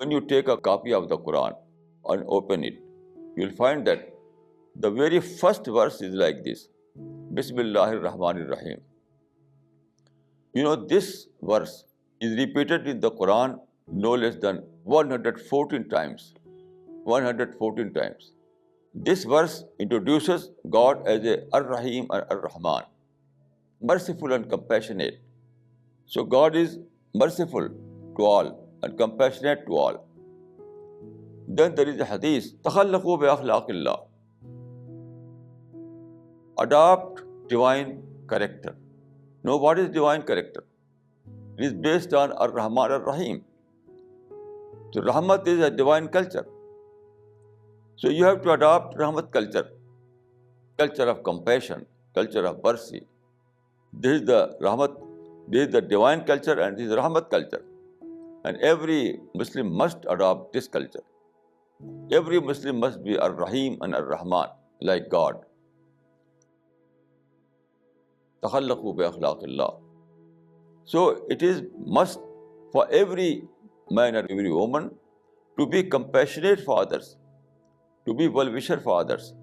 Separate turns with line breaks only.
When you take a copy of the Quran and open it, you'll find that the very first verse is like this: Bismillahir Rahmanir Rahim. This verse is repeated in the Quran no less than 114 times. 114 times. This verse introduces God as a Ar-Rahim and Ar-Rahman, merciful and compassionate. So God is merciful to all and compassionate to all. Then there is a hadith, تَخَلَّقُوا بِأَخْلَاقِ اللَّهِ. Adopt divine character. Know what is divine character? It is based on Ar-Rahman Ar-Rahim. So Rahmat is a divine culture. So you have to adopt Rahmat culture, culture of compassion, culture of mercy. This is the Rahmat, this is the divine culture, and this is Rahmat culture. And every Muslim must adopt this culture. Every Muslim must be Ar-Rahim and Ar-Rahman, like God. تَخَلَّقُوا بِأَخْلَاقِ اللَّهِ. So it is must for every man and every woman to be compassionate for others, to be well-wisher for others.